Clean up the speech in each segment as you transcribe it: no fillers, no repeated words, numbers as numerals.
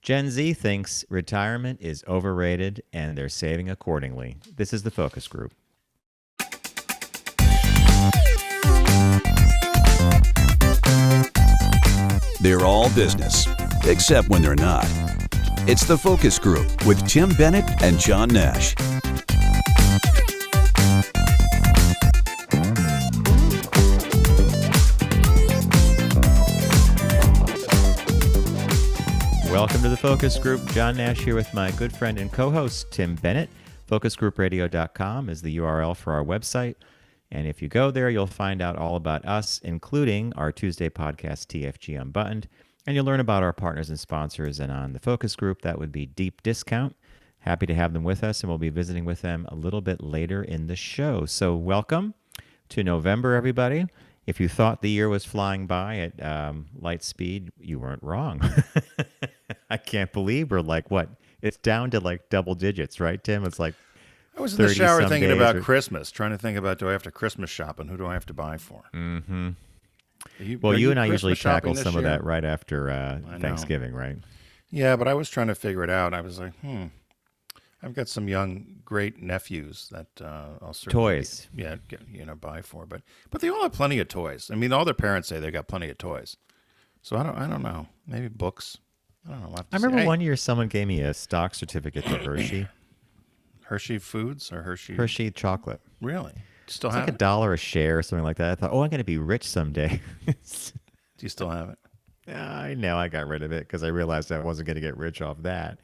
Gen Z thinks retirement is overrated and they're saving accordingly. This is the focus group. They're all business, except when they're not. It's the Focus Group with Tim Bennett and John Nash. Welcome to the Focus Group. John Nash here with my good friend and co-host, Tim Bennett. FocusGroupRadio.com is the URL for our website. And if you go there, you'll find out all about us, including our Tuesday podcast, TFG Unbuttoned. And you'll learn about our partners and sponsors. And on the Focus Group, that would be Deep Discount. Happy to have them with us, and we'll be visiting with them a little bit later in the show. So welcome to November, everybody. If you thought the year was flying by at light speed, you weren't wrong. I can't believe we're like, what? It's down to like double digits, right, Tim? It's like I was in the shower thinking about or... Christmas, trying to think about, do I have to Christmas shop and who do I have to buy for? Mm-hmm. You and I Christmas usually tackle some year? of that right after Thanksgiving, right? Yeah, but I was trying to figure it out. I was like, I've got some young, great nephews that I'll certainly buy for. But they all have plenty of toys. I mean, all their parents say they got plenty of toys. So I don't know. Maybe books. I don't know. I remember one year someone gave me a stock certificate to Hershey. Hershey Foods or Hershey chocolate. Really? Still it's have like $1 a share or something like that. I thought, I'm going to be rich someday. Do you still have it? I know. I got rid of it because I realized I wasn't going to get rich off that.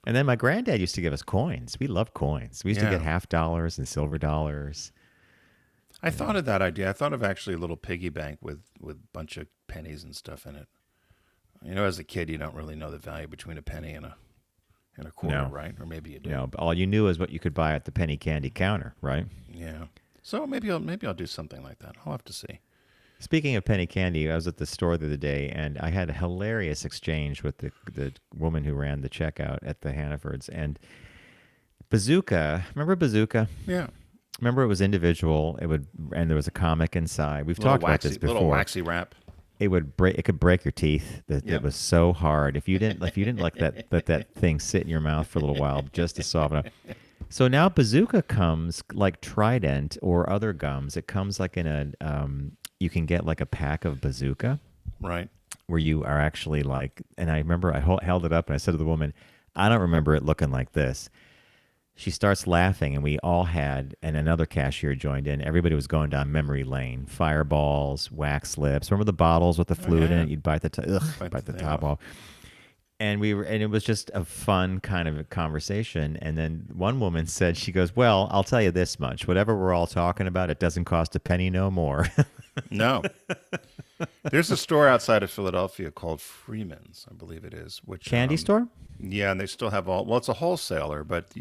And then my granddad used to give us coins. We loved coins. We used to get $50 and silver dollars. I thought of that idea. I thought of actually a little piggy bank with a bunch of pennies and stuff in it. You know, as a kid, you don't really know the value between a penny and a quarter, right? Or maybe you do. No, but all you knew is what you could buy at the penny candy counter, right? Yeah. So maybe I'll do something like that. I'll have to see. Speaking of penny candy, I was at the store the other day, and I had a hilarious exchange with the woman who ran the checkout at the Hannafords. And Bazooka, remember Bazooka? Yeah. Remember it was individual. And there was a comic inside. We've talked about this before. Little waxy wrap. It could break your teeth. It was so hard. If you didn't let that thing sit in your mouth for a little while just to soften up. So now Bazooka comes like Trident or other gums. It comes like in a you can get like a pack of Bazooka, right? Where you are actually like. And I remember I held it up and I said to the woman, "I don't remember it looking like this." She starts laughing, and we all had, and another cashier joined in. Everybody was going down memory lane. Fireballs, wax lips. Remember the bottles with the fluid in it? You'd bite the top off. And it was just a fun kind of a conversation. And then one woman said, she goes, "Well, I'll tell you this much. Whatever we're all talking about, it doesn't cost a penny no more." No. There's a store outside of Philadelphia called Freeman's, I believe it is. Which candy store? Yeah, and they still have it's a wholesaler, but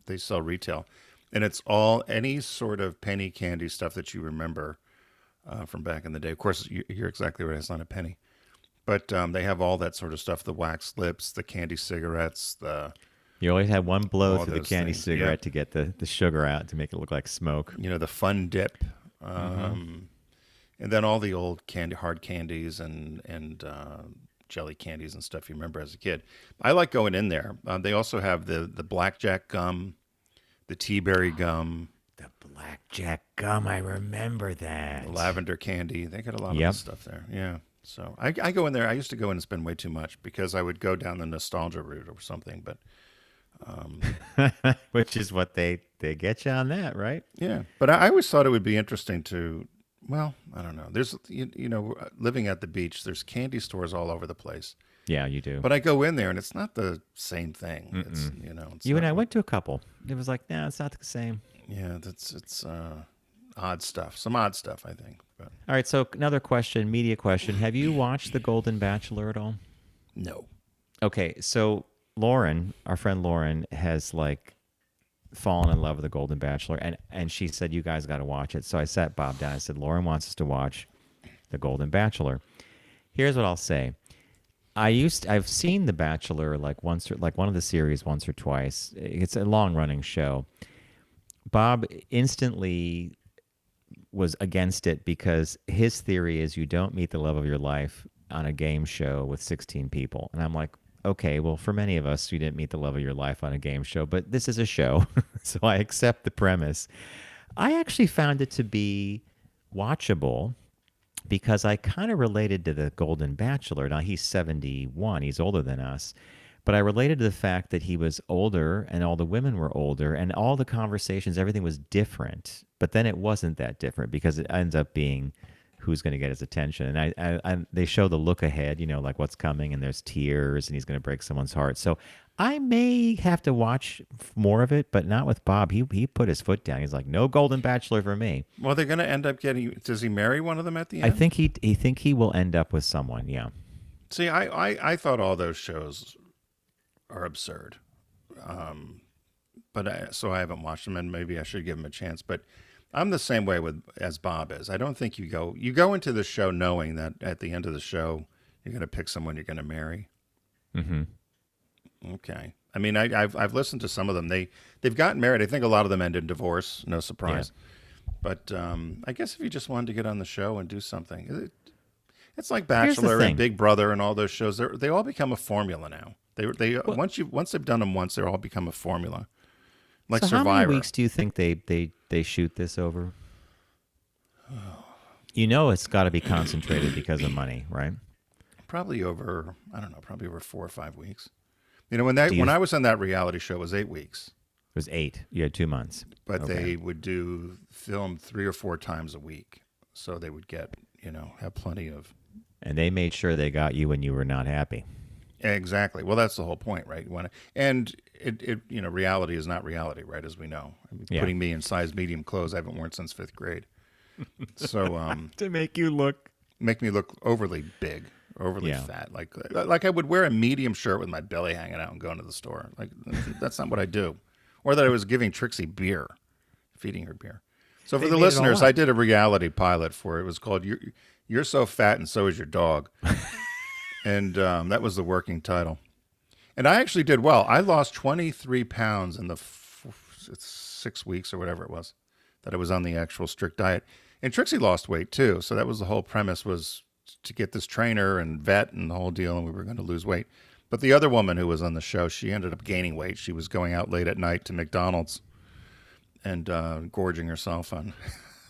they sell retail. And it's all any sort of penny candy stuff that you remember from back in the day. Of course, you're exactly right. It's not a penny. But they have all that sort of stuff, the wax lips, the candy cigarettes. You always had one blow through the candy cigarette to get the sugar out to make it look like smoke. You know, the Fun Dip. And then all the old hard candies and jelly candies and stuff you remember as a kid. I like going in there. They also have the blackjack gum, the tea berry gum. The blackjack gum, I remember that. The lavender candy. They got a lot of good stuff there. Yeah. So I go in there. I used to go in and spend way too much because I would go down the nostalgia route or something. But which is what they get you on that, right? Yeah. But I always thought it would be interesting to. Well, I don't know. There's, living at the beach, there's candy stores all over the place. Yeah, you do. But I go in there and it's not the same thing. It's, you and I went to a couple. It was like, no, it's not the same. Yeah, it's odd stuff. Some odd stuff, I think. But. All right, so another question, media question. Have you watched The Golden Bachelor at all? No. Okay, so Lauren, our friend Lauren, has fallen in love with The Golden Bachelor, and she said, you guys got to watch it. So I sat Bob down. I said, Lauren wants us to watch The Golden Bachelor. Here's what I'll say. I've seen The Bachelor one of the series once or twice. It's a long-running show. Bob instantly was against it because his theory is you don't meet the love of your life on a game show with 16 people. And I'm like, okay, well, for many of us, you didn't meet the love of your life on a game show, but this is a show, so I accept the premise. I actually found it to be watchable because I kind of related to the Golden Bachelor. Now, he's 71, he's older than us. But I related to the fact that he was older and all the women were older and all the conversations, everything was different. But then it wasn't that different because it ends up being who's going to get his attention. And they show the look ahead, like what's coming, and there's tears and he's going to break someone's heart. So I may have to watch more of it, but not with Bob. He put his foot down. He's like, no Golden Bachelor for me. Well, they're going to end up getting. Does he marry one of them at the end? I think he will end up with someone. Yeah. See, I thought all those shows are absurd, so I haven't watched them, and maybe I should give them a chance. But I'm the same way as Bob is. I don't think you go into the show knowing that at the end of the show you're going to pick someone you're going to marry. Mm-hmm. Okay. I mean, I've listened to some of them. They've gotten married. I think a lot of them end in divorce. No surprise. Yeah. But I guess if you just wanted to get on the show and do something, it's like Bachelor and Big Brother and all those shows. They all become a formula now. Once they've done them once, they all become a formula. Like so Survivor. How many weeks do you think they shoot this over? It's got to be concentrated because of money, right? Probably over 4 or 5 weeks. When I was on that reality show, it was 8 weeks. It was 8. You had 2 months. But they would film 3 or 4 times a week, so they would get have plenty of. And they made sure they got you when you were not happy. Exactly. Well, that's the whole point, right? Reality is not reality, right? As we know. Putting me in size medium clothes I haven't worn since 5th grade. So to make me look overly big, overly fat, like I would wear a medium shirt with my belly hanging out and go into the store. Like that's not what I do. Or that I was giving Trixie beer, feeding her beer. So for the listeners, I did a reality pilot for it. It was called "You're So Fat and So Is Your Dog." And that was the working title. And I actually did well. I lost 23 pounds in the 6 weeks or whatever it was that I was on the actual strict diet. And Trixie lost weight too. So that was the whole premise, was to get this trainer and vet and the whole deal, and we were going to lose weight. But the other woman who was on the show, she ended up gaining weight. She was going out late at night to McDonald's and gorging herself on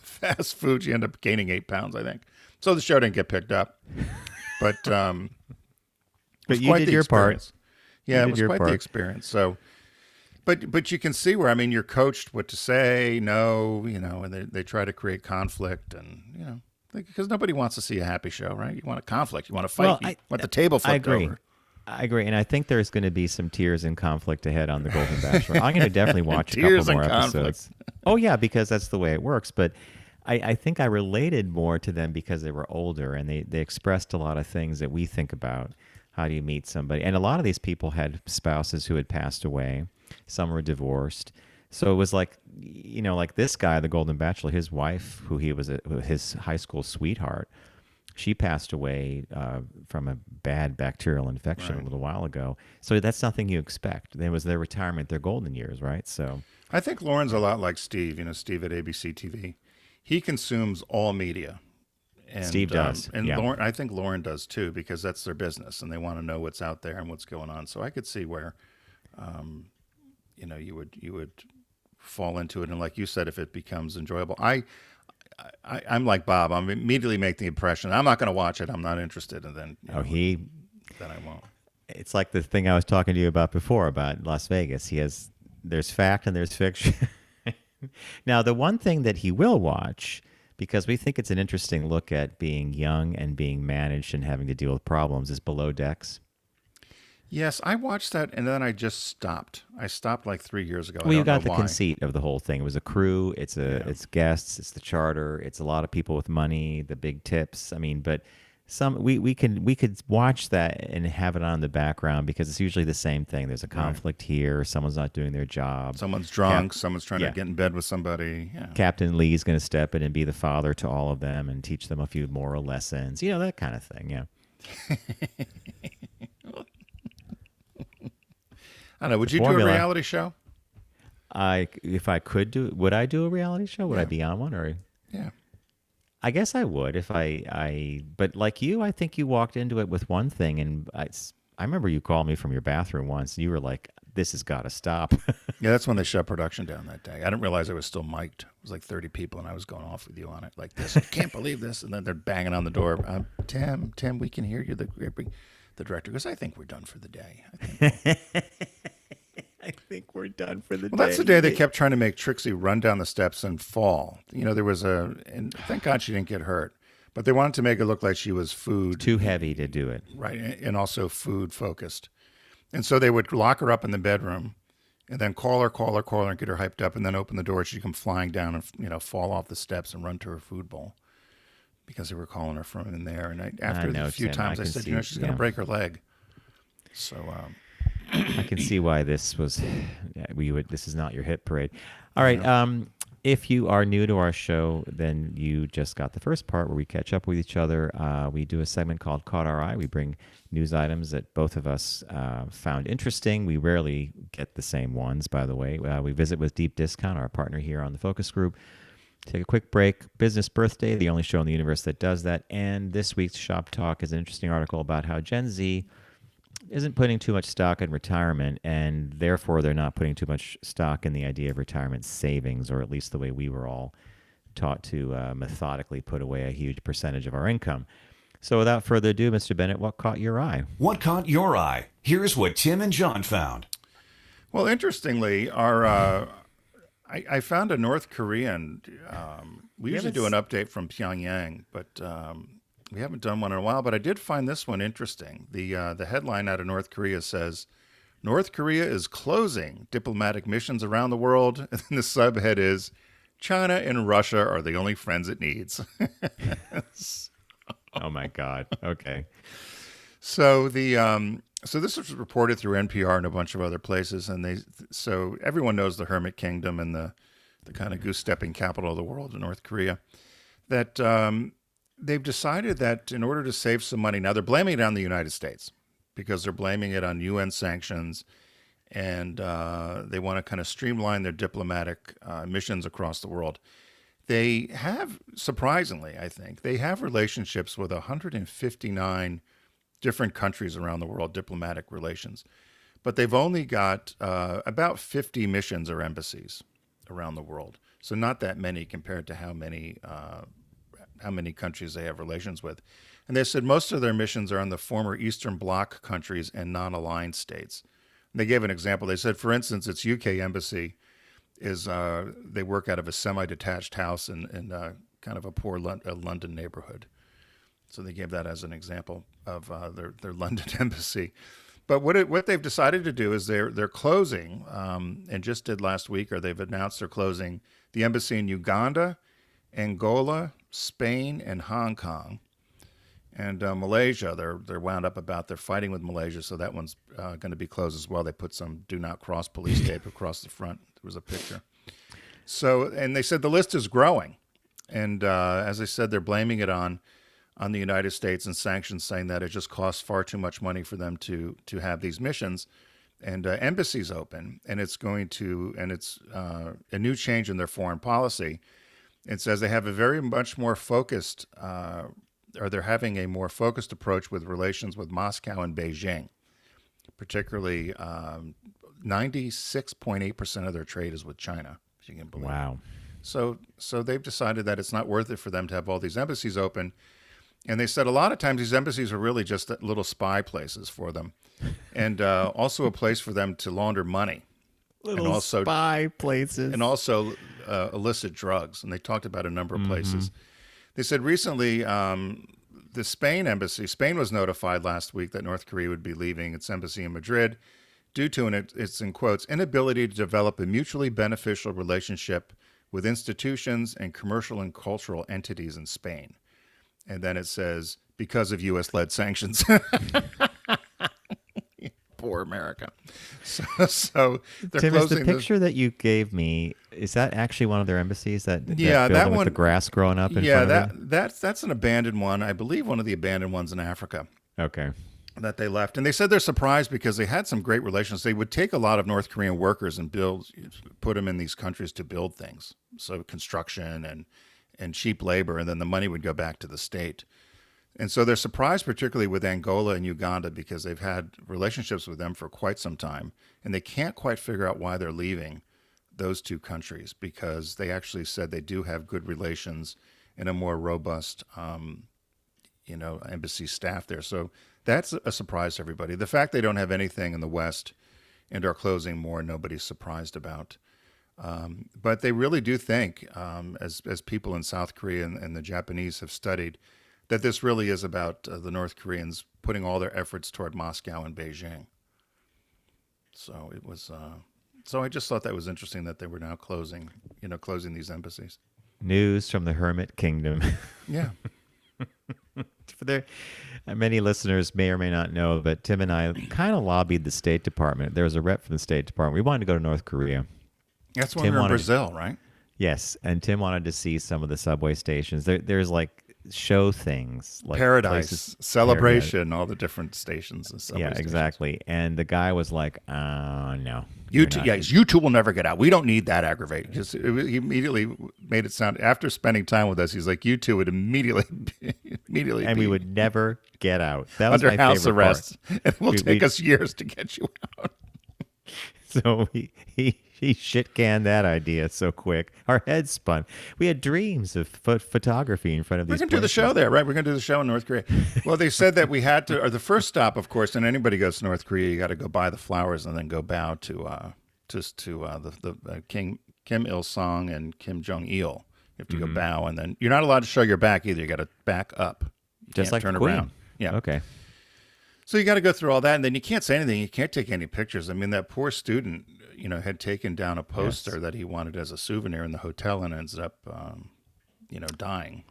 fast food. She ended up gaining 8 pounds, I think. So the show didn't get picked up. But you did your part. Yeah, it was quite the experience. So, but you can see where, you're coached what to say, no, and they try to create conflict, and because nobody wants to see a happy show, right? You want a conflict, you want to fight, you want the table flipped over. I agree, and I think there's going to be some tears and conflict ahead on the Golden Bachelor. I'm going to definitely watch a couple more episodes. Oh yeah, because that's the way it works. But I think I related more to them because they were older and they expressed a lot of things that we think about. How do you meet somebody? And a lot of these people had spouses who had passed away. Some were divorced. So it was like, like this guy, the Golden Bachelor, his wife, who he was his high school sweetheart, she passed away from a bad bacterial infection a little while ago. So that's nothing you expect. It was their retirement, their golden years, right? So I think Lauren's a lot like Steve, Steve at ABC TV. He consumes all media. And, Steve does. And Lauren, I think Lauren does too, because that's their business and they want to know what's out there and what's going on. So I could see where, you would fall into it. And like you said, if it becomes enjoyable, I'm like Bob. I'm immediately make the impression I'm not going to watch it. I'm not interested. And then, then I won't. It's like the thing I was talking to you about before about Las Vegas. There's fact and there's fiction. Now, the one thing that he will watch, because we think it's an interesting look at being young and being managed and having to deal with problems, is Below Decks. Yes, I watched that, and then I just stopped. I stopped like 3 years ago. Well, you got the conceit of the whole thing. It was a crew. It's guests. It's the charter. It's a lot of people with money. The big tips. But we could watch that and have it on in the background because it's usually the same thing. There's a conflict here. Someone's not doing their job. Someone's drunk. Someone's trying to get in bed with somebody. Yeah. Captain Lee's going to step in and be the father to all of them and teach them a few moral lessons. That kind of thing. Yeah. I don't know. Would you do a reality show? If I could would I do a reality show? Would I be on one or? Yeah. I guess I would if but like you, I think you walked into it with one thing, and I remember you called me from your bathroom once. You were like, "This has got to stop." Yeah, that's when they shut production down that day. I didn't realize it was still mic'd. It was like 30 people, and I was going off with you on it like this. I can't believe this. And then they're banging on the door. Tim, we can hear you. The director goes, I think we're done for the day. I think we're done for the day. Well, that's the day they kept trying to make Trixie run down the steps and fall. There was and thank God she didn't get hurt. But they wanted to make it look like she was food. Too heavy to do it. Right, and also food focused. And so they would lock her up in the bedroom and then call her and get her hyped up and then open the door. She'd come flying down and, fall off the steps and run to her food bowl because they were calling her from in there. And after a few times, I said, she's going to break her leg. So I can see why this was, this is not your hit parade. All right. If you are new to our show, then you just got the first part where we catch up with each other. We do a segment called Caught Our Eye. We bring news items that both of us found interesting. We rarely get the same ones, by the way. We visit with Deep Discount, our partner here on the Focus Group. Take a quick break. Business Birthday, the only show in the universe that does that. And this week's Shop Talk is an interesting article about how Gen Z isn't putting too much stock in retirement, and therefore they're not putting too much stock in the idea of retirement savings, or at least the way we were all taught to methodically put away a huge percentage of our income. So without further ado, Mr. Bennett, what caught your eye? What caught your eye? Here's what Tim and John found. Well, interestingly, I found a North Korean. We usually do an update from Pyongyang, but we haven't done one in a while. But I did find this one interesting. The headline out of North Korea says, North Korea is closing diplomatic missions around the world. And the subhead is, China and Russia are the only friends it needs. Oh, my God. Okay. So so this was reported through NPR and a bunch of other places, and so everyone knows the Hermit Kingdom and the kind of goose-stepping capital of the world in North Korea, that they've decided that in order to save some money, now they're blaming it on the United States because they're blaming it on UN sanctions, and they want to kind of streamline their diplomatic missions across the world. They have, surprisingly, I think, they have relationships with 159 different countries around the world, diplomatic relations. But they've only got about 50 missions or embassies around the world. So not that many compared to how many countries they have relations with. And they said most of their missions are in the former Eastern Bloc countries and non-aligned states. And they gave an example. They said, for instance, its UK embassy is they work out of a semi-detached house in kind of a poor London neighborhood. So they gave that as an example of their London embassy. But what they've decided to do is they're closing, and just did last week, or they've announced they're closing the embassy in Uganda, Angola, Spain, and Hong Kong. And Malaysia, they're wound up about. They're fighting with Malaysia, so that one's going to be closed as well. They put some "Do Not Cross" police tape across the front. There was a picture. So, and they said the list is growing, and as I said, they're blaming it on the United States and sanctions, saying that it just costs far too much money for them to have these missions and embassies open, and it's a new change in their foreign policy. It says they have a very much more focused. Or they're having a more focused approach with relations with Moscow and Beijing. Particularly, 96.8% of their trade is with China, if you can believe. Wow. So they've decided that it's not worth it for them to have all these embassies open. And they said a lot of times these embassies are really just little spy places for them. And also a place for them to launder money. Little spy places. And also illicit drugs. And they talked about a number of places. They said recently the Spain embassy, Spain was notified last week that North Korea would be leaving its embassy in Madrid due to its, in quotes, inability to develop a mutually beneficial relationship with institutions and commercial and cultural entities in Spain. And then it says, because of U.S.-led sanctions. Poor America. So they're Tim, closing is the picture that you gave me, is that actually one of their embassies? That that one with the grass growing up in front of it? That's an abandoned one. I believe one of the abandoned ones in Africa. Okay. That they left. And they said they're surprised because they had some great relations. They would take a lot of North Korean workers and put them in these countries to build things. So construction and cheap labor, and then the money would go back to the state. And so they're surprised, particularly with Angola and Uganda, because they've had relationships with them for quite some time. And they can't quite figure out why they're leaving those two countries, because they actually said they do have good relations and a more robust, embassy staff there. So that's a surprise to everybody. The fact they don't have anything in the West and are closing more, nobody's surprised about. But they really do think, as people in South Korea and the Japanese have studied, that this really is about the North Koreans putting all their efforts toward Moscow and Beijing. So it was. So I just thought that was interesting that they were now closing these embassies. News from the Hermit Kingdom. Yeah. Many listeners may or may not know, but Tim and I kind of lobbied the State Department. There was a rep from the State Department. We wanted to go to North Korea. That's when we were in Brazil, right? Yes, and Tim wanted to see some of the subway stations. There's like show things, like Paradise, Celebration, all the different stations and subway stations. Exactly. And the guy was like, no. You two will never get out. We don't need that aggravate. He immediately made it sound, after spending time with us, he's like, you two would immediately and we would never get out. That was under my house favorite arrest. part. It will take us years to get you out. So he shit canned that idea so quick. Our heads spun. We had dreams of photography in front of these. We're going to do the show there, right? We're going to do the show in North Korea. Well, they said that we had to, or the first stop, of course, and anybody goes to North Korea, you got to go buy the flowers and then go bow to the King Kim Il Sung and Kim Jong Il. You have to go bow, and then you're not allowed to show your back either. You got to back up. You just like turn Queen. Around. Yeah. Okay. So you got to go through all that, and then you can't say anything. You can't take any pictures. I mean, that poor student, had taken down a poster that he wanted as a souvenir in the hotel and ends up, dying.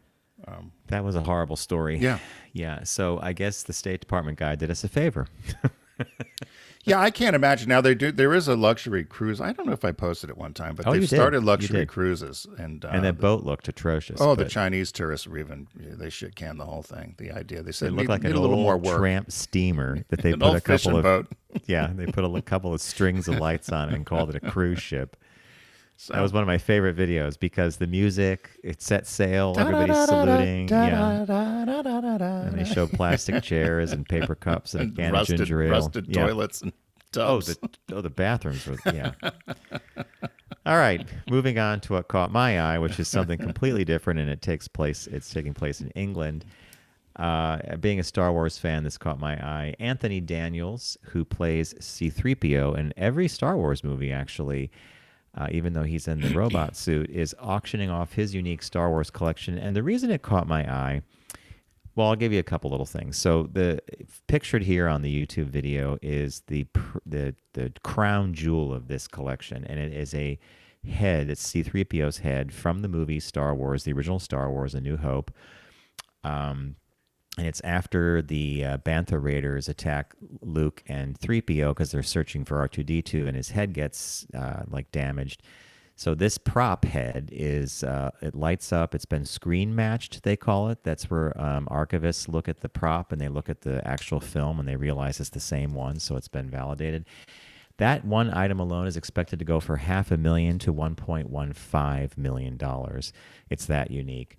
That was a horrible story. Yeah. Yeah. So I guess the State Department guy did us a favor. Yeah, I can't imagine. Now there is a luxury cruise. I don't know if I posted it one time, but they've started luxury cruises, and that boat looked atrocious. The Chinese tourists were they shit canned the whole thing. The idea they said it looked like a an little more old work. tramp steamer that they An put old a couple fishing of boat. they put a couple of strings of lights on it and called it a cruise ship. So, that was one of my favorite videos because the music, it set sail, everybody's saluting, and they show plastic chairs and paper cups and a can of ginger ale. Rusted toilets and tubs. The bathrooms were, All right, moving on to what caught my eye, which is something completely different, and it's taking place in England. Being a Star Wars fan, this caught my eye. Anthony Daniels, who plays C-3PO in every Star Wars movie, actually, even though he's in the robot suit, is auctioning off his unique Star Wars collection. And the reason it caught my eye, well, I'll give you a couple little things. So the pictured here on the YouTube video is the crown jewel of this collection, and it is a head. It's C-3PO's head from the movie Star Wars, the original Star Wars, A New Hope. And it's after the Bantha Raiders attack Luke and 3PO because they're searching for R2-D2, and his head gets damaged. So this prop head is it lights up. It's been screen matched, they call it. That's where archivists look at the prop and they look at the actual film and they realize it's the same one. So it's been validated. That one item alone is expected to go for $500,000 to $1.15 million. It's that unique.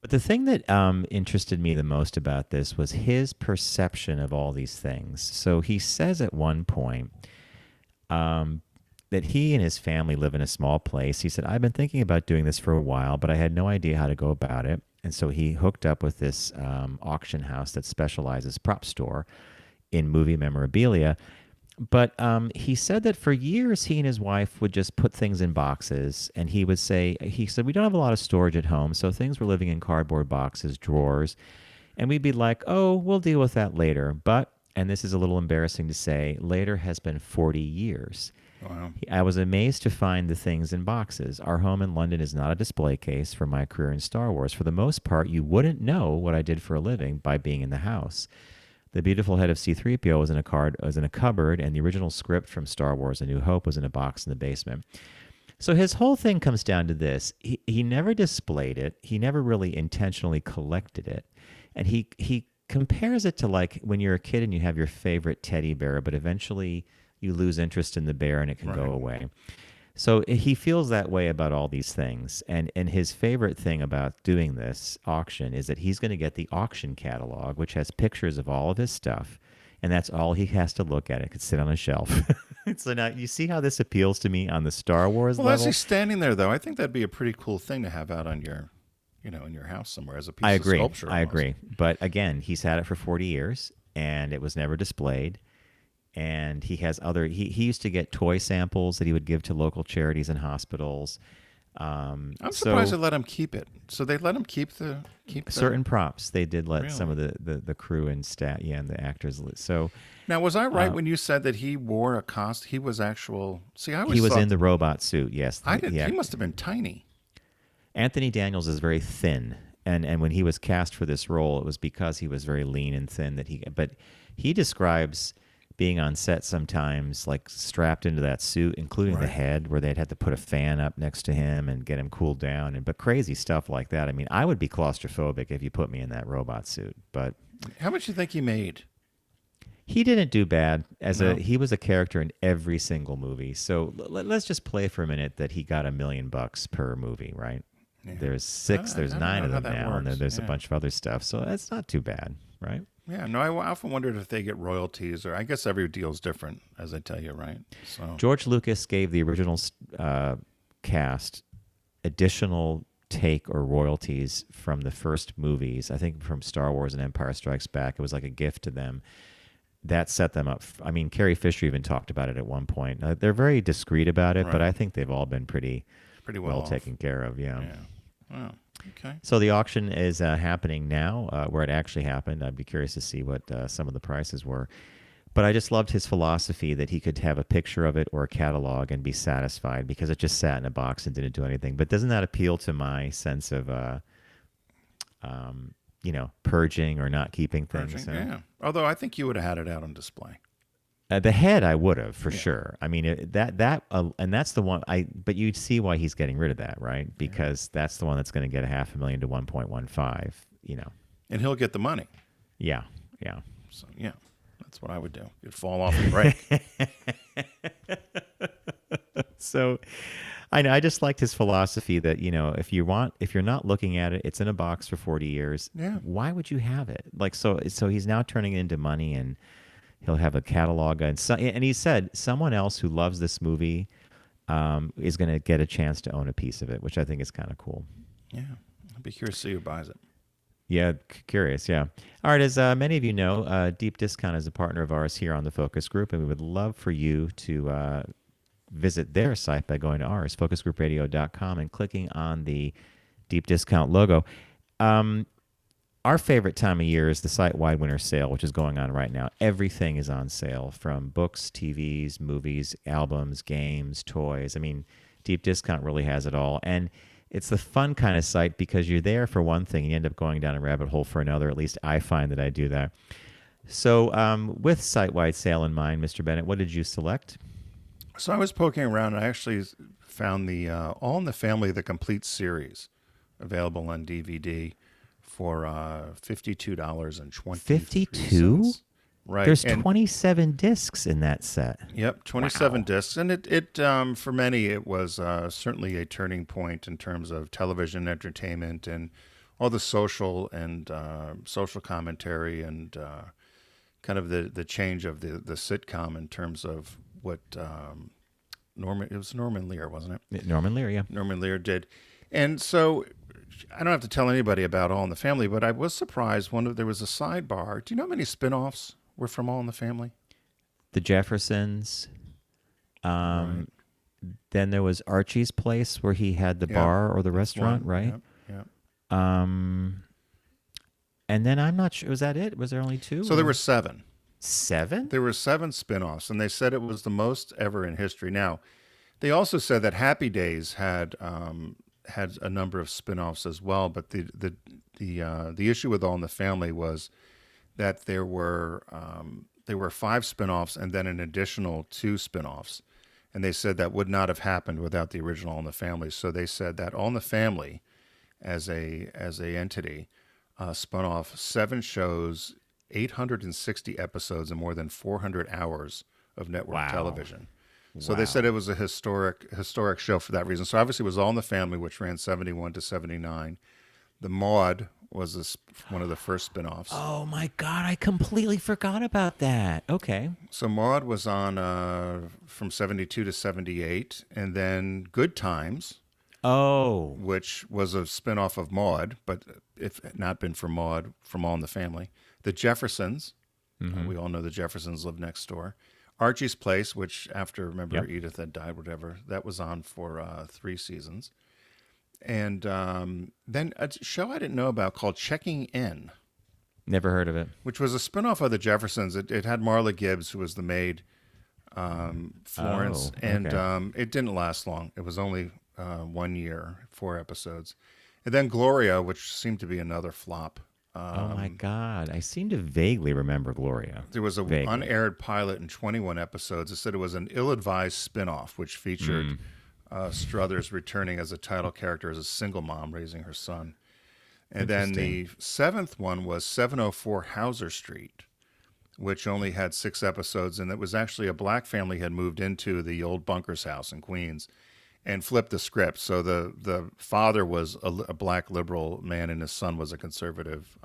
But the thing that interested me the most about this was his perception of all these things. So he says at one point that he and his family live in a small place. He said, I've been thinking about doing this for a while, but I had no idea how to go about it. And so he hooked up with this auction house that specializes prop store in movie memorabilia. But he said that for years he and his wife would just put things in boxes, and he said, we don't have a lot of storage at home, so things were living in cardboard boxes, drawers, and we'd be like, oh, we'll deal with that later. But, and this is a little embarrassing to say, later has been 40 years. Wow. I was amazed to find the things in boxes. Our home in London is not a display case for my career in Star Wars. For the most part, you wouldn't know what I did for a living by being in the house. The beautiful head of C-3PO was in a cupboard, and the original script from Star Wars A New Hope was in a box in the basement. So his whole thing comes down to this. He never displayed it. He never really intentionally collected it. And he compares it to like when you're a kid and you have your favorite teddy bear, but eventually you lose interest in the bear and it can go away. So he feels that way about all these things. And his favorite thing about doing this auction is that he's going to get the auction catalog, which has pictures of all of his stuff. And that's all he has to look at. It could sit on a shelf. So now you see how this appeals to me on the Star Wars Well, as level? he's standing there, though, I think that'd be a pretty cool thing to have out on your, in your house somewhere as a piece I of agree. sculpture. I almost. agree. But again, he's had it for 40 years and it was never displayed. And he has he used to get toy samples that he would give to local charities and hospitals. I'm surprised they let him keep it. So they let him keep certain props. They did let some of Really? the crew and and the actors. So Now, was I right when you said that he wore a costume? He was actual. See, I always he was thought in the robot suit. Yes, I did. He must have been tiny. Anthony Daniels is very thin, and when he was cast for this role, it was because he was very lean and thin But he describes being on set sometimes like strapped into that suit, including the head, where they'd have to put a fan up next to him and get him cooled down, but crazy stuff like that. I mean, I would be claustrophobic if you put me in that robot suit, but How much do you think he made? he didn't do bad No. he was a character in every single movie. So let's just play for a minute that he got $1 million per movie, right? Yeah. There's six, I there's don't 9 know of how them that now, and works. there's a Yeah. bunch of other stuff. So that's not too bad, right? Yeah, no, I often wondered if they get royalties, or I guess every deal's different, as I tell you, right? So George Lucas gave the original cast additional take or royalties from the first movies. I think from Star Wars and Empire Strikes Back. It was like a gift to them. That set them up. I mean, Carrie Fisher even talked about it at one point. They're very discreet about it, but Right. I think they've all been pretty well off. taken care of. Yeah. Yeah. Wow. Okay. So the auction is happening now, where it actually happened. I'd be curious to see what some of the prices were. But I just loved his philosophy that he could have a picture of it or a catalog and be satisfied because it just sat in a box and didn't do anything. But doesn't that appeal to my sense of, purging or not keeping things? Yeah. Although I think you would have had it out on display. The head, I would have for sure. I mean, and that's the one. But you'd see why he's getting rid of that, right? Because that's the one that's going to get $500,000 to 1.15. And he'll get the money. Yeah. So, yeah, that's what I would do. You'd fall off and break. So, I know I just liked his philosophy that if you're not looking at it, it's in a box for 40 years. Yeah. Why would you have it? Like so he's now turning it into money and. He'll have a catalog, and he said someone else who loves this movie is going to get a chance to own a piece of it, which I think is kind of cool. Yeah. I'd be curious to see who buys it. Yeah, curious, yeah. All right, as many of you know, Deep Discount is a partner of ours here on the Focus Group, and we would love for you to visit their site by going to ours, focusgroupradio.com, and clicking on the Deep Discount logo. Our favorite time of year is the site-wide winter sale, which is going on right now. Everything is on sale, from books, TVs, movies, albums, games, toys. I mean, Deep Discount really has it all. And it's the fun kind of site because you're there for one thing and you end up going down a rabbit hole for another. At least I find that I do that. So with site-wide sale in mind, Mr. Bennett, what did you select? So I was poking around, and I actually found the All in the Family, the complete series, available on DVD. For $52.20. 52? Right. There's 27 discs in that set. Yep, 27 discs. And it for many, it was certainly a turning point in terms of television entertainment and all the social and social commentary and kind of the change of the sitcom in terms of what Norman Lear, wasn't it? Norman Lear, yeah. Norman Lear did. And so I don't have to tell anybody about All in the Family, but I was surprised there was a sidebar. Do you know how many spinoffs were from All in the Family? The Jeffersons. Right. Then there was Archie's Place where he had the bar or the restaurant, right? Yep. And then I'm not sure. Was that it? Was there only 2? So there were 7. 7? There were 7 spinoffs, and they said it was the most ever in history. Now, they also said that Happy Days had a number of spinoffs as well, but the issue with All in the Family was that there were 5 spinoffs and then an additional 2 spinoffs, and they said that would not have happened without the original All in the Family. So they said that All in the Family, as a entity, spun off 7 shows, 860 episodes, and more than 400 hours of network television. So they said it was a historic show for that reason. So obviously it was All in the Family, which ran 71 to 79. The Maude was one of the first spinoffs. Oh my God, I completely forgot about that. Okay. So Maude was on from 72 to 78. And then Good Times, Oh. which was a spinoff of Maude, but if it had not been for Maude, from All in the Family. The Jeffersons, we all know the Jeffersons live next door. Archie's Place, which after, remember, Yep. Edith had died, whatever, that was on for 3 seasons. And then a show I didn't know about called Checking In, Never heard of it. which was a spinoff of the Jeffersons. It had Marla Gibbs, who was the maid, Florence, and it didn't last long. It was only 1 year, 4 episodes. And then Gloria, which seemed to be another flop. Oh my God. I seem to vaguely remember Gloria. There was an Vaguely. unaired pilot in 21 episodes. It said it was an ill-advised spinoff, which featured Struthers returning as a title character as a single mom raising her son. And then the 7th one was 704 Hauser Street, which only had 6 episodes. And it was actually a black family had moved into the old Bunkers house in Queens and flipped the script. So the father was a black liberal man and his son was a conservative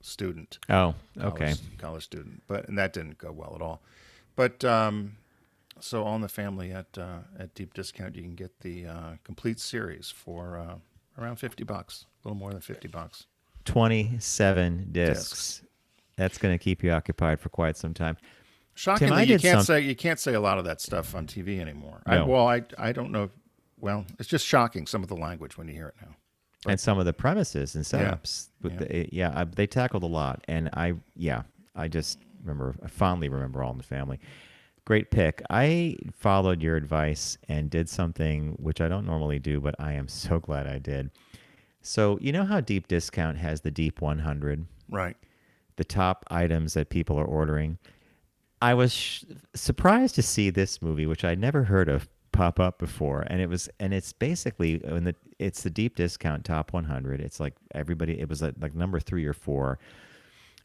student. Oh, okay. College student. And that didn't go well at all. But so All in the Family at deep discount, you can get the complete series for around $50, a little more than $50. 27 discs. That's going to keep you occupied for quite some time. Shockingly, you can't say a lot of that stuff on TV anymore. No. I don't know. Well, it's just shocking, some of the language when you hear it now. And some of the premises and setups. Yeah. They tackled a lot. And I just fondly remember All in the Family. Great pick. I followed your advice and did something which I don't normally do, but I am so glad I did. So you know how Deep Discount has the Deep 100? Right. The top items that people are ordering. I was surprised to see this movie, which I'd never heard of, pop up before, and it's basically it's the Deep Discount Top 100. It's like everybody. It was like number 3 or 4,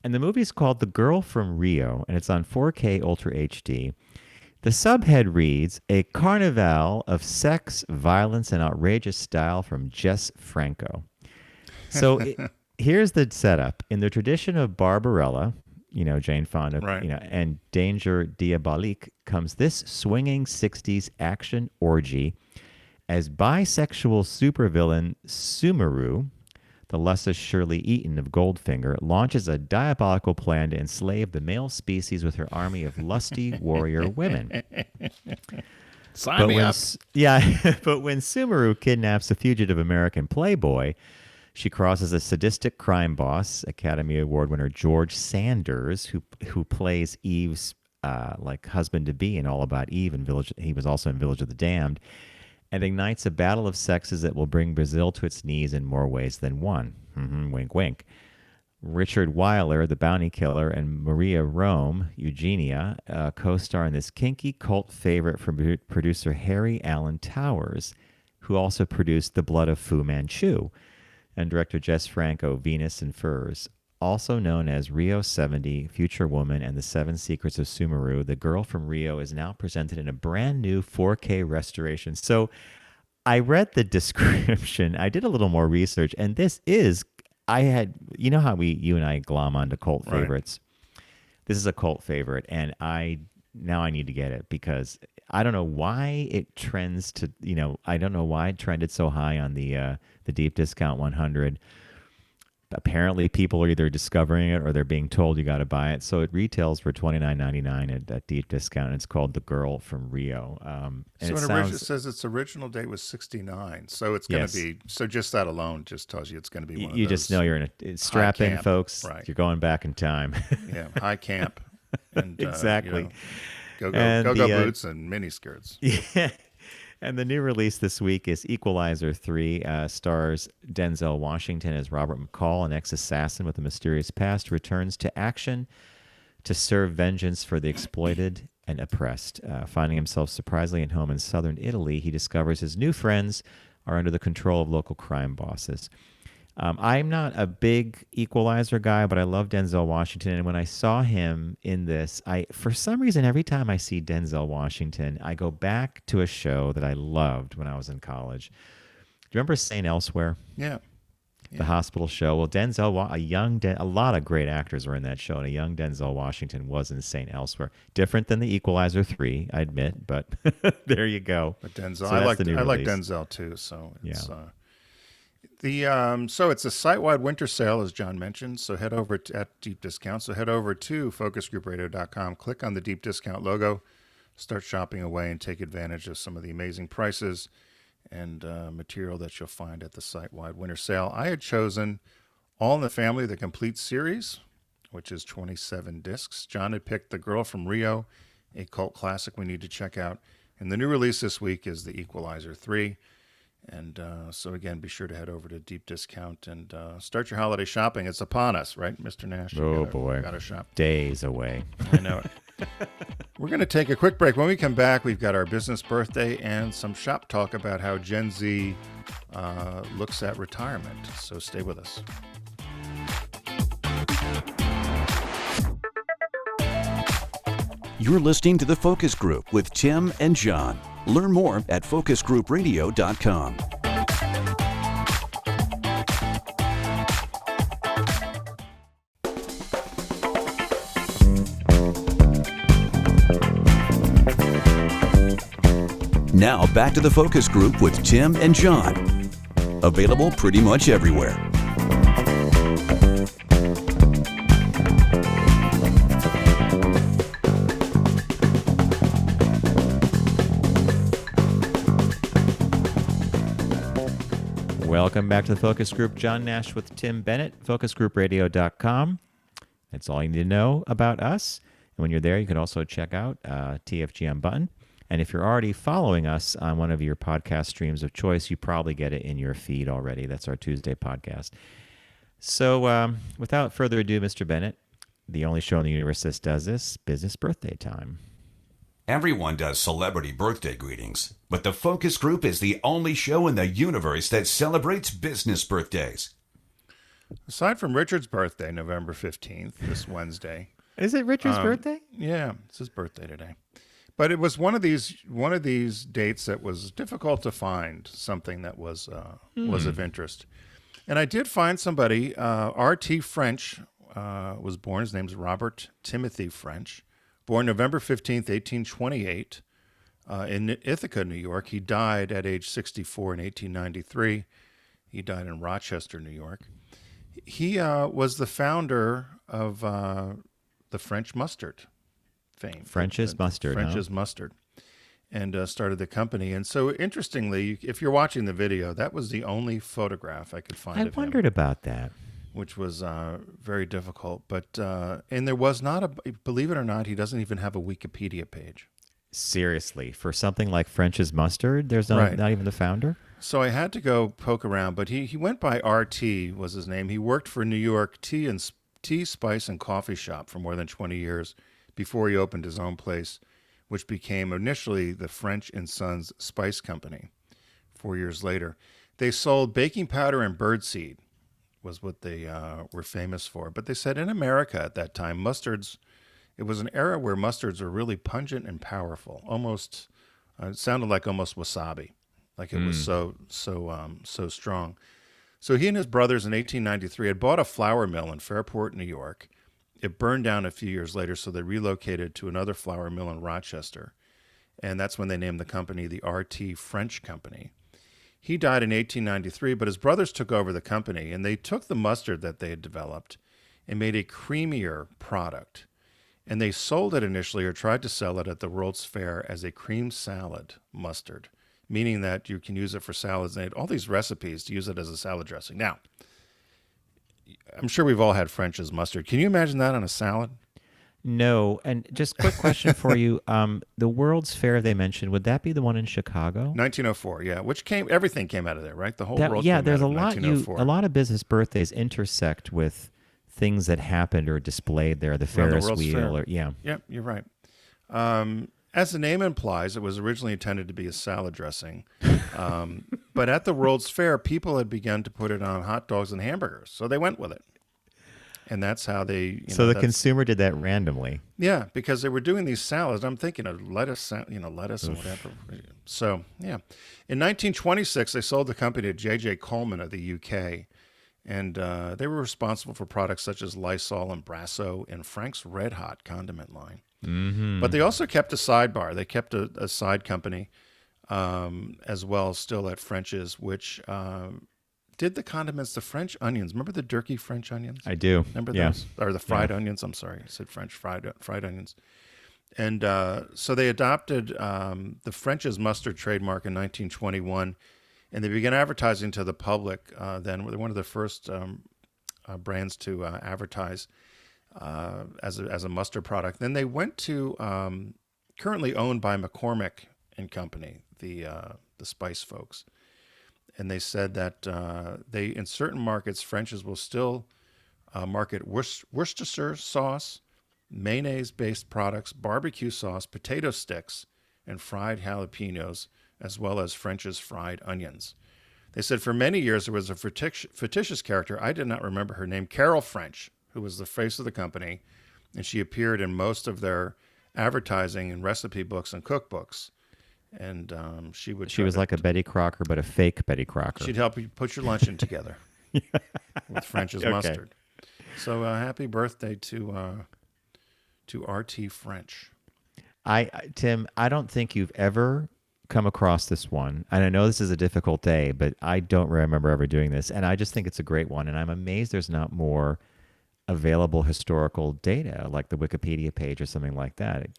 and the movie's called The Girl from Rio, and it's on 4K Ultra HD. The subhead reads: A carnival of sex, violence, and outrageous style from Jess Franco. So here's the setup. In the tradition of Barbarella, Jane Fonda, right, and Danger Diabolique, comes this swinging 60s action orgy as bisexual supervillain Sumeru, the luscious Shirley Eaton of Goldfinger, launches a diabolical plan to enslave the male species with her army of lusty warrior women. Sign me up. But when Sumeru kidnaps a fugitive American playboy, she crosses a sadistic crime boss, Academy Award winner George Sanders, who plays Eve's husband-to-be in All About Eve in Village. He was also in Village of the Damned, and ignites a battle of sexes that will bring Brazil to its knees in more ways than one. Wink, wink. Richard Weiler, the bounty killer, and Maria Rome, Eugenia, co-star in this kinky cult favorite from producer Harry Allen Towers, who also produced The Blood of Fu Manchu, and director Jess Franco, Venus and Furs. Also known as Rio 70, Future Woman, and The 7 Secrets of Sumeru, The Girl from Rio is now presented in a brand new 4K restoration. So I read the description, I did a little more research, and you know how you and I glom onto cult favorites? Right. This is a cult favorite, and now I need to get it because I don't know why it trends to, I don't know why it trended so high on the Deep Discount 100. Apparently, people are either discovering it or they're being told you got to buy it. So it retails for $29.99 at Deep Discount. And it's called The Girl from Rio. It says its original date was 69. So it's going to be, so just that alone just tells you it's going to be one of those. You just know you're in strap in, folks. Right. You're going back in time. Yeah, high camp. And, exactly. Go-go boots and mini skirts. Yeah. And the new release this week is Equalizer 3. Stars Denzel Washington as Robert McCall, an ex-assassin with a mysterious past, returns to action to serve vengeance for the exploited and oppressed. Finding himself surprisingly at home in southern Italy, he discovers his new friends are under the control of local crime bosses. I'm not a big Equalizer guy, but I love Denzel Washington. And when I saw him in this, for some reason, every time I see Denzel Washington, I go back to a show that I loved when I was in college. Do you remember St. Elsewhere? Yeah. The hospital show. Well, a lot of great actors were in that show, and a young Denzel Washington was in St. Elsewhere. Different than the Equalizer 3, I admit, but there you go. But Denzel, So I that's the new like release. Denzel too. So it's, Yeah. so it's a site-wide winter sale, as John mentioned. So head over at deep discount. So head over to focusgroupradio.com, click on the deep discount logo, start shopping away, and take advantage of some of the amazing prices and material that you'll find at the site-wide winter sale. I had chosen All in the Family, the complete series, which is 27 discs. John had picked The Girl from Rio, a cult classic we need to check out. And the new release this week is The Equalizer 3. And so, again, be sure to head over to Deep Discount and start your holiday shopping. It's upon us, right, Mr. Nash? Boy. Got to shop. Days away. I know it. We're going to take a quick break. When we come back, we've got our business birthday and some shop talk about how Gen Z looks at retirement. So stay with us. You're listening to The Focus Group with Tim and John. Learn more at focusgroupradio.com. Now back to The Focus Group with Tim and John. Available pretty much everywhere. Welcome back to the Focus Group. John Nash with Tim Bennett, focusgroupradio.com. That's all you need to know about us. And when you're there, you can also check out TFGM button. And if you're already following us on one of your podcast streams of choice, you probably get it in your feed already. That's our Tuesday podcast. So without further ado, Mr. Bennett, the only show in the universe that does this, business birthday time. Everyone does celebrity birthday greetings, but the Focus Group is the only show in the universe that celebrates business birthdays. Aside from Richard's birthday, November 15th, this Wednesday. Is it Richard's birthday? Yeah, it's his birthday today. But it was one of these dates that was difficult to find something that was of interest. And I did find somebody, R.T. French was born. His name's Robert Timothy French. Born November 15th, 1828, in Ithaca, New York. He died at age 64 in 1893. He died in Rochester, New York. He was the founder of the French mustard fame. French's Mustard. French's Mustard. And started the company. And so, interestingly, if you're watching the video, that was the only photograph I could find of him. I wondered about that. Which was very difficult. But and there was not believe it or not, he doesn't even have a Wikipedia page. Seriously, for something like French's Mustard, there's not even the founder? So I had to go poke around, but he went by RT was his name. He worked for New York Tea, Spice, and Coffee Shop for more than 20 years before he opened his own place, which became initially the French and Sons Spice Company 4 years later. They sold baking powder and birdseed was what they were famous for. But they said in America at that time, it was an era where mustards were really pungent and powerful. Almost, it sounded like almost wasabi, like it was so strong. So he and his brothers in 1893 had bought a flour mill in Fairport, New York. It burned down a few years later, so they relocated to another flour mill in Rochester. And that's when they named the company the R.T. French Company. He died in 1893, but his brothers took over the company, and they took the mustard that they had developed and made a creamier product. And they sold it initially, or tried to sell it at the World's Fair as a cream salad mustard, meaning that you can use it for salads. They had all these recipes to use it as a salad dressing. Now, I'm sure we've all had French's Mustard. Can you imagine that on a salad? No. And just quick question for you. The World's Fair they mentioned, would that be the one in Chicago? 1904, yeah. Everything came out of there, right? The whole world yeah, came there's out a of lot 1904. a lot of business birthdays intersect with things that happened or displayed there, the Around the Ferris World's wheel Fair. or Yep, you're right. As the name implies, it was originally intended to be a salad dressing. But at the World's Fair, people had begun to put it on hot dogs and hamburgers, so they went with it. And that's how they. So the consumer did that randomly. Yeah, because they were doing these salads. I'm thinking of lettuce, lettuce and whatever. So yeah, in 1926, they sold the company to J.J. Coleman of the UK, and they were responsible for products such as Lysol and Brasso and Frank's Red Hot condiment line. Mm-hmm. But they also kept a sidebar. They kept a side company as well, still at French's, which. Did the condiments, the French onions. Remember the Durkee French onions? I do. Remember those? Or the fried onions. I'm sorry. I said French fried onions. And so they adopted the French's mustard trademark in 1921, and they began advertising to the public then. They're one of the first brands to advertise as a mustard product. Then they went to, currently owned by McCormick and Company, the spice folks. And they said that they, in certain markets, French's will still market Worcestershire sauce, mayonnaise-based products, barbecue sauce, potato sticks, and fried jalapenos, as well as French's fried onions. They said for many years there was a fictitious character, I did not remember her name, Carol French, who was the face of the company, and she appeared in most of their advertising and recipe books and cookbooks. And she was like a Betty Crocker, but a fake Betty Crocker. She'd help you put your luncheon together with French's mustard. So happy birthday to R.T. French. Tim, I don't think you've ever come across this one. And I know this is a difficult day, but I don't remember ever doing this. And I just think it's a great one. And I'm amazed there's not more available historical data, like the Wikipedia page or something like that.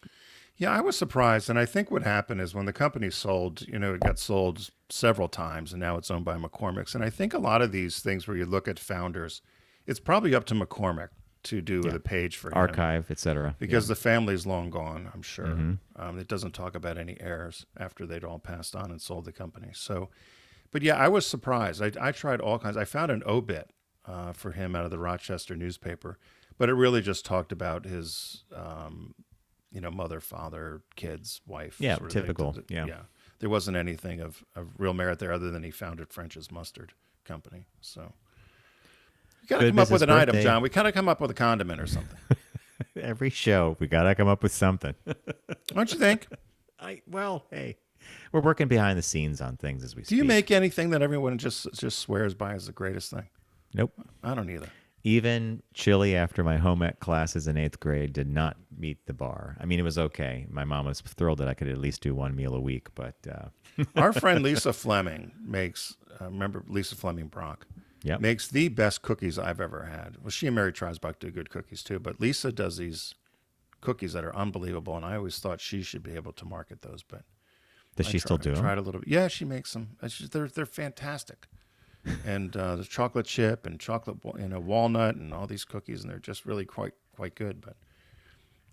Yeah, I was surprised, and I think what happened is when the company sold, it got sold several times, and now it's owned by McCormick's. And I think a lot of these things where you look at founders, it's probably up to McCormick to do the page for him. Archive, etc. Because the family's long gone, I'm sure. Mm-hmm. It doesn't talk about any heirs after they'd all passed on and sold the company. So, but yeah, I was surprised. I tried all kinds. I found an obit for him out of the Rochester newspaper, but it really just talked about his... mother, father, kids, wife. Yeah, sort of typical. thing. Yeah. There wasn't anything of real merit there other than he founded French's Mustard Company. So you got to come up with an item, John. We kind of come up with a condiment or something. Every show, we got to come up with something. Don't you think? Hey, we're working behind the scenes on things as we speak. Do you make anything that everyone just swears by as the greatest thing? Nope. I don't either. Even chili after my home ec classes in 8th grade did not meet the bar. I mean, it was okay. My mom was thrilled that I could at least do one meal a week, but... Our friend Lisa Fleming makes, remember Lisa Fleming Brock? Yep. Makes the best cookies I've ever had. Well, she and Mary Trasbach do good cookies too, but Lisa does these cookies that are unbelievable, and I always thought she should be able to market those, but... Does she still do them? Tried a little bit. Yeah, she makes them. They're fantastic. And the chocolate chip and chocolate, walnut and all these cookies, and they're just really quite good. But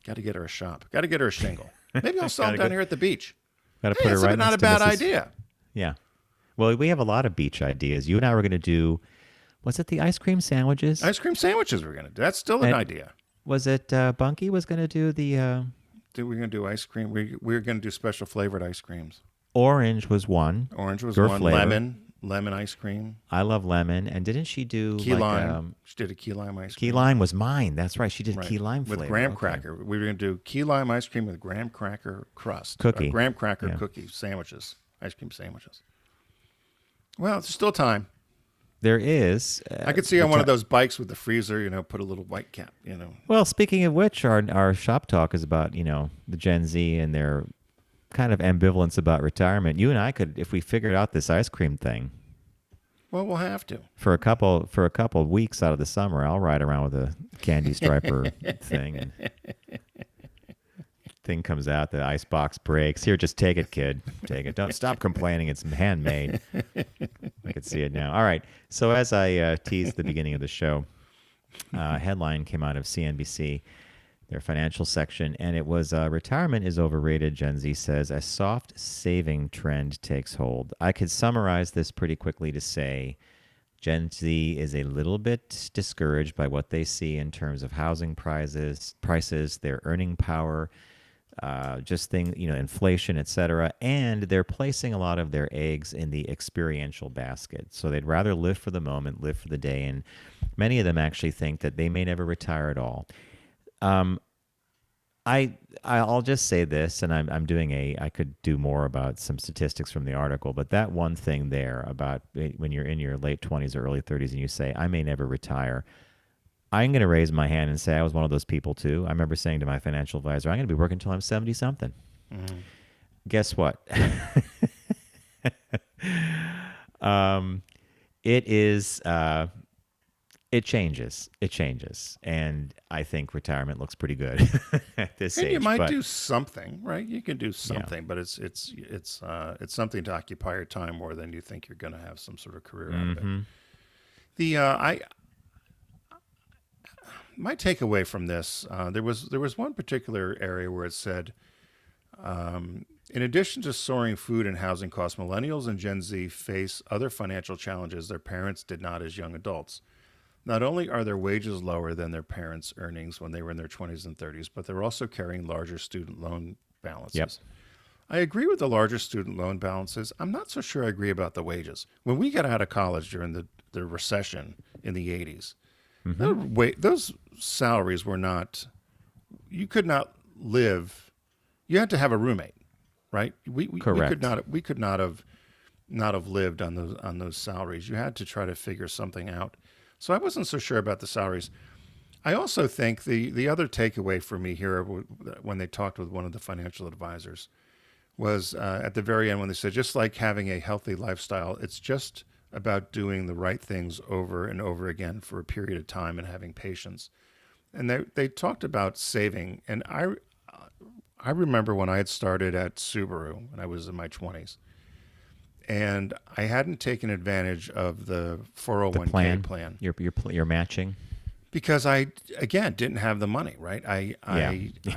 got to get her a shop. Got to get her a shingle. Maybe I'll sell them down here at the beach. Got to put her right. Not a bad idea. Yeah. Well, we have a lot of beach ideas. You and I were going to do. Was it the ice cream sandwiches? Ice cream sandwiches we're going to do. That's still an idea. Was it Bunky was going to do the? We're going to do ice cream. We're going to do special flavored ice creams. Orange was one. Orange was Your one. Flavor. Lemon ice cream. I love lemon. And didn't she do key lime? She did a key lime ice cream. Key lime was mine. That's right. She did key lime flavor. With graham cracker. We were going to do key lime ice cream with graham cracker crust. Cookie. Graham cracker cookie sandwiches. Ice cream sandwiches. Well, there's still time. There is. I could see on one of those bikes with the freezer, put a little white cap, Well, speaking of which, our shop talk is about, the Gen Z and their kind of ambivalence about retirement. You and I could, if we figured out this ice cream thing. Well, we'll have to. For a couple of weeks out of the summer, I'll ride around with a candy striper thing. And thing comes out, the ice box breaks. Here, just take it, kid. Take it. Don't stop complaining. It's handmade. I can see it now. All right. So as I teased at the beginning of the show, a headline came out of CNBC, their financial section, and it was retirement is overrated, Gen Z says, as soft saving trend takes hold. I could summarize this pretty quickly to say Gen Z is a little bit discouraged by what they see in terms of housing prices, their earning power, just inflation, et cetera. And they're placing a lot of their eggs in the experiential basket. So they'd rather live for the moment, live for the day. And many of them actually think that they may never retire at all. I'll just say this, and I could do more about some statistics from the article, but that one thing there about when you're in your late 20s or early 30s and you say, I may never retire, I'm going to raise my hand and say I was one of those people too. I remember saying to my financial advisor, I'm going to be working until I'm 70 something. Mm-hmm. Guess what? It is, it changes. It changes. And I think retirement looks pretty good at this age. You might do something, right? You can do something, but it's something to occupy your time more than you think you're going to have some sort of career out of it. My takeaway from this, there was one particular area where it said, in addition to soaring food and housing costs, millennials and Gen Z face other financial challenges their parents did not as young adults. Not only are their wages lower than their parents' earnings when they were in their 20s and 30s, but they're also carrying larger student loan balances. Yep. I agree with the larger student loan balances. I'm not so sure I agree about the wages. When we got out of college during the recession in the 80s, those salaries were not, you could not live, you had to have a roommate, right? Correct. We could not have lived on those salaries. You had to try to figure something out. So I wasn't so sure about the salaries. I also think the other takeaway for me here when they talked with one of the financial advisors was at the very end when they said, just like having a healthy lifestyle, it's just about doing the right things over and over again for a period of time and having patience. And they talked about saving. And I remember when I had started at Subaru when I was in my 20s. And I hadn't taken advantage of the 401k plan. You're matching? Because I, again, didn't have the money, right? I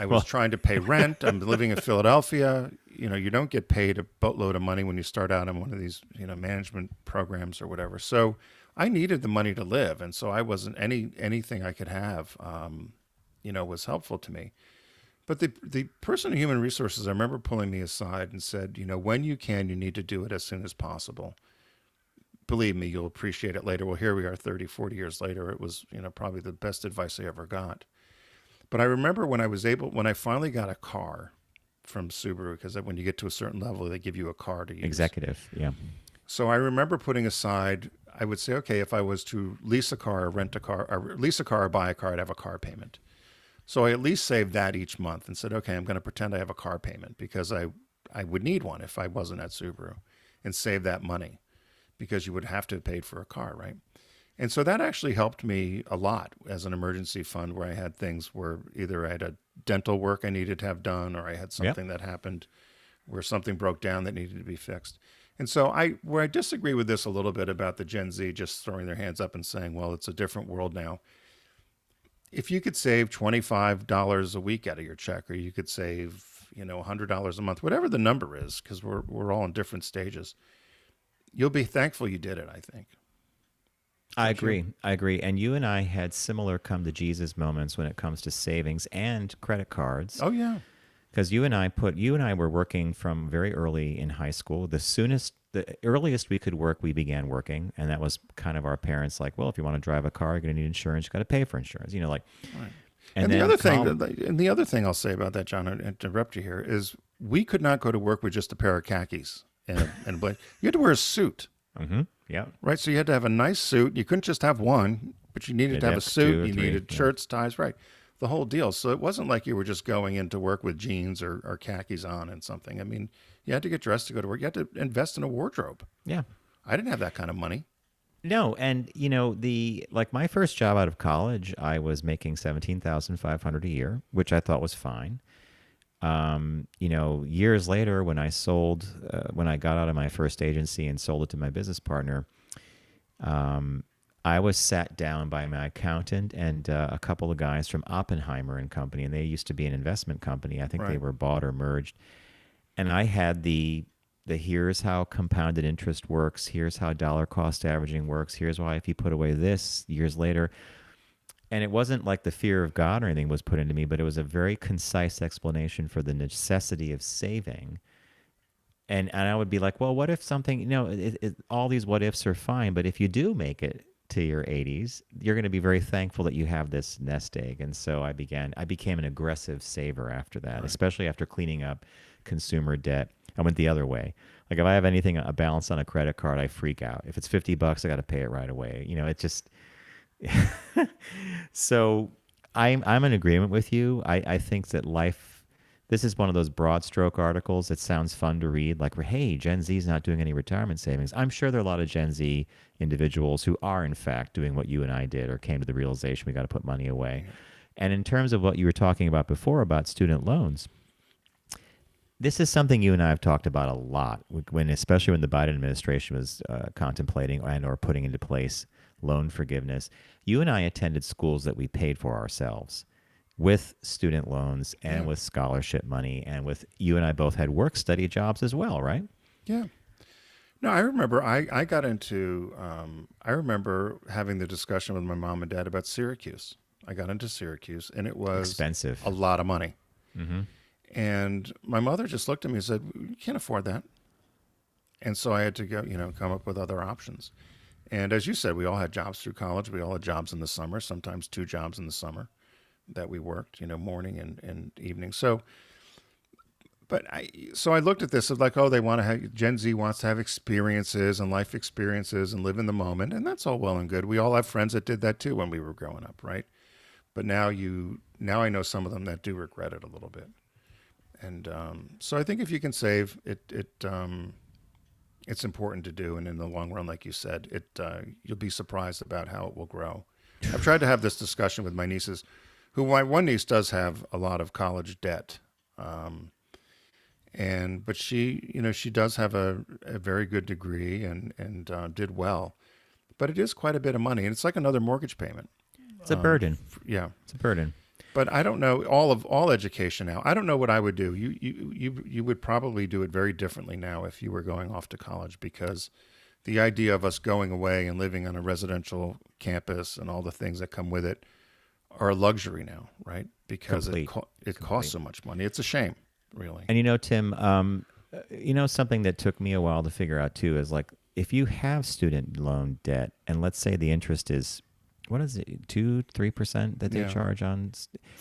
was trying to pay rent. I'm living in Philadelphia. You don't get paid a boatload of money when you start out on one of these, management programs or whatever. So I needed the money to live. And so I wasn't anything I could have, was helpful to me. But the person in human resources, I remember pulling me aside and said, when you can, you need to do it as soon as possible. Believe me, you'll appreciate it later. Well, here we are 30, 40 years later. It was, probably the best advice I ever got. But I remember when I finally got a car from Subaru, because when you get to a certain level, they give you a car to use. Executive, yeah. So I remember putting aside, I would say, okay, if I was to lease a car or rent a car, or lease a car or buy a car, I'd have a car payment. So I at least saved that each month and said, okay, I'm going to pretend I have a car payment because I would need one if I wasn't at Subaru, and save that money because you would have to have paid for a car, right? And so that actually helped me a lot as an emergency fund, where I had things where either I had a dental work I needed to have done, or I had something that happened where something broke down that needed to be fixed. And so where I disagree with this a little bit about the Gen Z just throwing their hands up and saying, well, it's a different world now. If you could save $25 a week out of your check, or you could save, $100 a month, whatever the number is, because we're all in different stages, you'll be thankful you did it, I think. I agree. And you and I had similar come to Jesus moments when it comes to savings and credit cards. Oh, yeah. Because you and I were working from very early in high school. The earliest we could work, we began working, and that was kind of our parents like, well, if you want to drive a car, you're going to need insurance. You got to pay for insurance, Right. And the other thing I'll say about that, John, I interrupt you here, is we could not go to work with just a pair of khakis and a blade. You had to wear a suit. Mm-hmm. Yeah. Right. So you had to have a nice suit. You couldn't just have one, but you needed to have a suit. You needed shirts, ties, right. The whole deal. So it wasn't like you were just going into work with jeans or khakis on and something. I mean, you had to get dressed to go to work. You had to invest in a wardrobe. Yeah. I didn't have that kind of money. No, and my first job out of college, I was making $17,500 a year, which I thought was fine. Years later, when I got out of my first agency and sold it to my business partner, I was sat down by my accountant and a couple of guys from Oppenheimer and Company, and they used to be an investment company. I think they were bought or merged. And I had the here's how compounded interest works, here's how dollar cost averaging works, here's why if you put away this years later. And it wasn't like the fear of God or anything was put into me, but it was a very concise explanation for the necessity of saving. And I would be like, well, what if something, all these what ifs are fine, but if you do make it to your 80s, you're going to be very thankful that you have this nest egg. And so I became an aggressive saver after that, especially after cleaning up consumer debt. I went the other way. Like if I have anything, a balance on a credit card, I freak out. If it's $50, I got to pay it right away. It just, so I'm in agreement with you. I think that life, this is one of those broad stroke articles that sounds fun to read, like, hey, Gen Z is not doing any retirement savings. I'm sure there are a lot of Gen Z individuals who are, in fact, doing what you and I did or came to the realization we got to put money away. And in terms of what you were talking about before about student loans, this is something you and I have talked about a lot, especially when the Biden administration was contemplating and or putting into place loan forgiveness. You and I attended schools that we paid for ourselves with student loans and with scholarship money, and with you and I both had work study jobs as well, right? Yeah. No, I remember I got into, I remember having the discussion with my mom and dad about Syracuse. I got into Syracuse, and it was expensive, a lot of money. Mm-hmm. And my mother just looked at me and said, you can't afford that. And so I had to go, come up with other options. And as you said, we all had jobs through college. We all had jobs in the summer, sometimes 2 jobs in the summer that we worked, morning and evening. So I looked at this as like, they want to have, Gen Z wants to have experiences and life experiences and live in the moment. And that's all well and good. We all have friends that did that too when we were growing up, right? But now I know some of them that do regret it a little bit. And so I think if you can save, it's important to do. And in the long run, like you said, you'll be surprised about how it will grow. I've tried to have this discussion with my nieces, my one niece does have a lot of college debt. But she does have a very good degree and did well, but it is quite a bit of money. And it's like another mortgage payment. It's a burden. Yeah. It's a burden. But I don't know all education now. I don't know what I would do. You would probably do it very differently now if you were going off to college, because the idea of us going away and living on a residential campus and all the things that come with it are a luxury now, right? Because it costs so much money. It's a shame, really. And Tim, something that took me a while to figure out too is like, if you have student loan debt and let's say the interest is, what is it, 2-3% that they charge on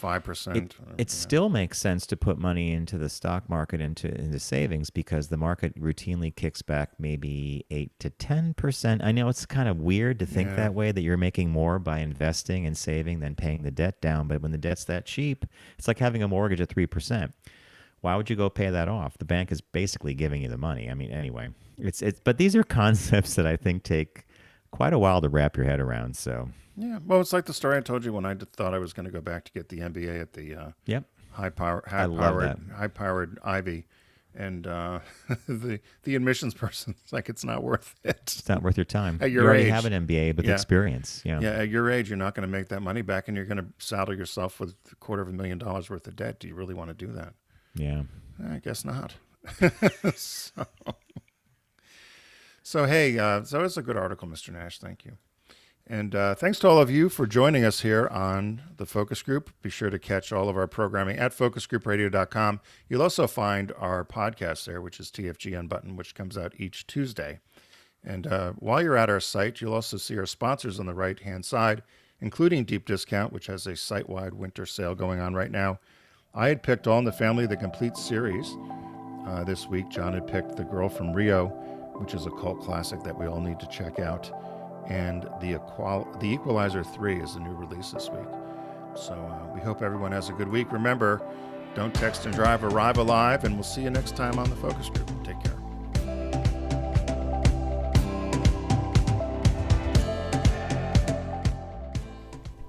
5%? It still makes sense to put money into the stock market, into savings, because the market routinely kicks back maybe 8 to 10%. I know it's kind of weird to think that way, that you're making more by investing and saving than paying the debt down. But when the debt's that cheap, it's like having a mortgage at 3%. Why would you go pay that off? The bank is basically giving you the money. I mean, anyway, but these are concepts that I think take quite a while to wrap your head around. So. Yeah, well, it's like the story I told you when I thought I was going to go back to get the MBA at the high-powered Ivy, and the admissions person's like, it's not worth it. It's not worth your time. At your you already age, have an MBA with experience. Yeah, at your age, you're not going to make that money back, and you're going to saddle yourself with $250,000 worth of debt. Do you really want to do that? Yeah, I guess not. So hey, so it's a good article, Mr. Nash. Thank you. And thanks to all of you for joining us here on the Focus Group. Be sure to catch all of our programming at focusgroupradio.com. You'll also find our podcast there, which is TFG Unbuttoned, which comes out each Tuesday. And while you're at our site, you'll also see our sponsors on the right-hand side, including Deep Discount, which has a site-wide winter sale going on right now. I had picked All in the Family, the complete series. This week, John had picked The Girl from Rio, which is a cult classic that we all need to check out. And The Equalizer 3 is a new release this week. So we hope everyone has a good week. Remember, don't text and drive, arrive alive, and we'll see you next time on the Focus Group. Take care.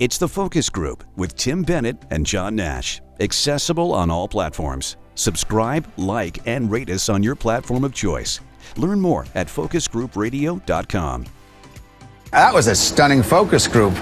It's the Focus Group with Tim Bennett and John Nash. Accessible on all platforms. Subscribe, like, and rate us on your platform of choice. Learn more at focusgroupradio.com. That was a stunning focus group.